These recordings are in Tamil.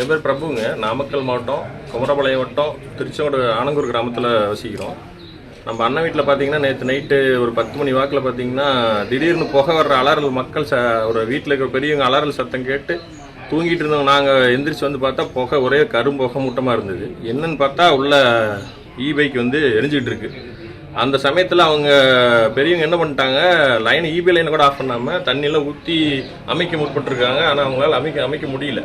என் பேர் பிரபுங்க. நாமக்கல் மாவட்டம் குமரபாளையம் வட்டம் திருச்செங்கோடு ஆனங்கூர் கிராமத்தில் வசிக்கிறோம். நம்ம அண்ணன் வீட்டில் பார்த்தீங்கன்னா நேற்று நைட்டு ஒரு 10 மணி வாக்கில் பார்த்தீங்கன்னா திடீர்னு புகை வர்ற அலறல் மக்கள் ஒரு வீட்டில் இருக்கிற பெரியவங்க அலறல் சத்தம் கேட்டு தூங்கிட்டு இருந்தவங்க நாங்கள் எந்திரிச்சு வந்து பார்த்தா புகை ஒரே கரும்புகை மூட்டமாக இருந்தது. என்னன்னு பார்த்தா உள்ள பைக் வந்து எரிஞ்சிக்கிட்டு இருக்கு. அந்த சமயத்தில் அவங்க பெரியவங்க என்ன பண்ணிட்டாங்க, லைன் லைனை கூட ஆஃப் பண்ணாமல் தண்ணியெல்லாம் ஊற்றி அமைக்க முற்பட்டுருக்காங்க. ஆனால் அவங்களால அமைக்க முடியல.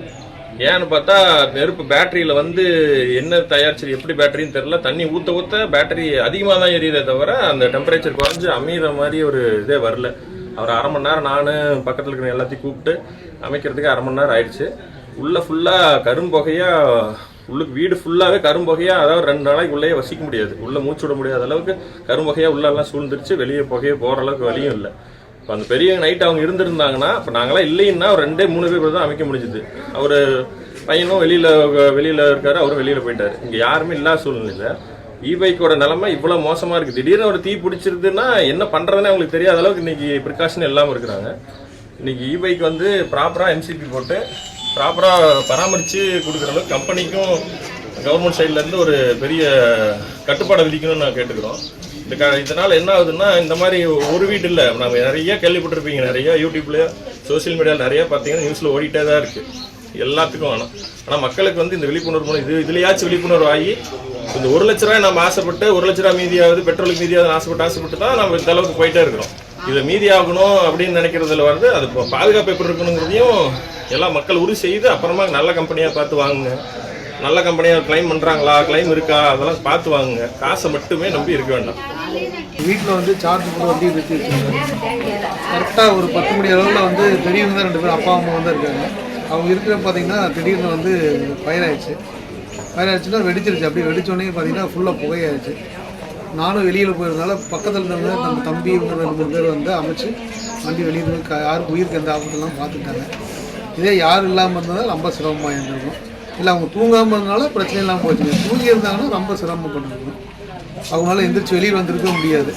ஏன்னு பார்த்தா நெருப்பு பேட்டரியில் வந்து என்ன தயாரிச்சு எப்படி பேட்டரின்னு தெரியல. தண்ணி ஊற்ற பேட்டரி அதிகமாக தான் எரியுதே தவிர அந்த டெம்பரேச்சர் குறைஞ்சி அமைகிற மாதிரி ஒரு இதே வரல. அவர் 1/2 மணி நேரம் நான் பக்கத்தில் இருக்கிற எல்லாத்தையும் கூப்பிட்டு அமைக்கிறதுக்கு 1/2 மணி நேரம் ஆயிடுச்சு. உள்ள ஃபுல்லாக கரும்புகையாக, உள்ளுக்கு வீடு ஃபுல்லாகவே கரும்புகையாக, அதாவது 2 நாளைக்கு உள்ளே வசிக்க முடியாது, உள்ளே மூச்சு விட முடியாத அளவுக்கு கரும்புகையாக உள்ளெல்லாம் சூழ்ந்துருச்சு. வெளியே புகையை போகிற அளவுக்கு வழியும் இல்லை. இப்போ அந்த பெரிய நைட்டு அவங்க இருந்திருந்தாங்கன்னா, இப்போ நாங்களாம் இல்லைன்னா ஒரு 2-3 பேர் தான் அமைக்க முடிஞ்சுது. அவர் பையனும் வெளியில் இருக்காரு, அவரும் வெளியில் போயிட்டார். இங்கே யாருமே இல்லாத சூழ்நிலையில் பைக்கோட நிலைமை இவ்வளோ மோசமாக இருக்குது. திடீர்னு ஒரு தீ பிடிச்சிருதுன்னா என்ன பண்ணுறதுன்னு அவங்களுக்கு தெரியாத அளவுக்கு இன்றைக்கி ப்ரிகாஷன் இல்லாமல் இருக்கிறாங்க. இன்றைக்கி பைக் வந்து ப்ராப்பராக எம்சிபி போட்டு ப்ராப்பராக பராமரித்து கொடுக்குற அளவுக்கு கம்பெனிக்கும் கவர்மெண்ட் சைட்லேருந்து ஒரு பெரிய கட்டுப்பாடை விதிக்கணும்னு நான் கேட்டுக்கிறோம். இதனால் என்ன ஆகுதுன்னா, இந்த மாதிரி ஒரு வீடு இல்லை, நம்ம நிறைய கேள்விப்பட்டிருப்பீங்க, நிறைய யூடியூப்ல சோசியல் மீடியாவில் நிறைய பார்த்தீங்கன்னா நியூஸில் ஓடிட்டே தான் இருக்குது எல்லாத்துக்கும். ஆனால் மக்களுக்கு வந்து இந்த விழிப்புணர்வு இதுலையாச்சும் விழிப்புணர்வு ஆகி இந்த 1 லட்ச ரூபாய் நம்ம ஆசைப்பட்டு 1 லட்ச ரூபாய் மீதியாவது பெட்ரோலுக்கு மீதியாவது ஆசைப்பட்டு தான் நம்ம இந்த அளவுக்கு போயிட்டே இருக்கிறோம். இதை மீதி ஆகணும் அப்படின்னு நினைக்கிறதுல வந்து அது பாதுகாப்பு எப்படி இருக்கணுங்கிறதையும் எல்லா மக்கள் உறுதி செய்து அப்புறமா நல்ல கம்பெனியாக பார்த்து வாங்குங்க. நல்ல கம்பெனியாக கிளைம் பண்ணுறாங்களா, கிளைம் இருக்கா, அதெல்லாம் பார்த்து வாங்குங்க. காசை மட்டுமே நம்பி இருக்க வேண்டாம். வீட்டில் வந்து சார்ஜ் போட்டு வண்டி நிறுத்தி வச்சுருக்காங்க. கரெக்டாக ஒரு 10 மணி அளவில் வந்து பெரியவங்க தான் 2 பேர் அப்பா அம்மா வந்து இருக்காங்க. அவங்க இருக்கிற பார்த்தீங்கன்னா திடீர்னு வந்து ஃபயர் ஆயிடுச்சுன்னா வெடிச்சிருச்சு. அப்படி வெடிச்சோடனே பார்த்தீங்கன்னா ஃபுல்லாக புகையாயிடுச்சு. நானும் வெளியில் போயிருந்தனால பக்கத்தில் இருந்தவங்க நம்ம தம்பி 2-3 பேர் வந்து அமைச்சு வண்டி வெளியே யாருக்கு உயிருக்கு எந்த ஆபத்தெல்லாம் பார்த்துட்டாங்க. இதே யாரும் இல்லாமல் இருந்ததால் ரொம்ப சிரமமாக இருந்திருக்கும். இல்லை அவங்க தூங்காமல் இருந்தனால பிரச்சனை இல்லாமல் போச்சுங்க. தூங்கி இருந்தாங்கன்னா ரொம்ப சிரமப்பட்டிருக்கும். அவங்களால எந்திரிச்சு வெளியே வந்திருக்க முடியாது.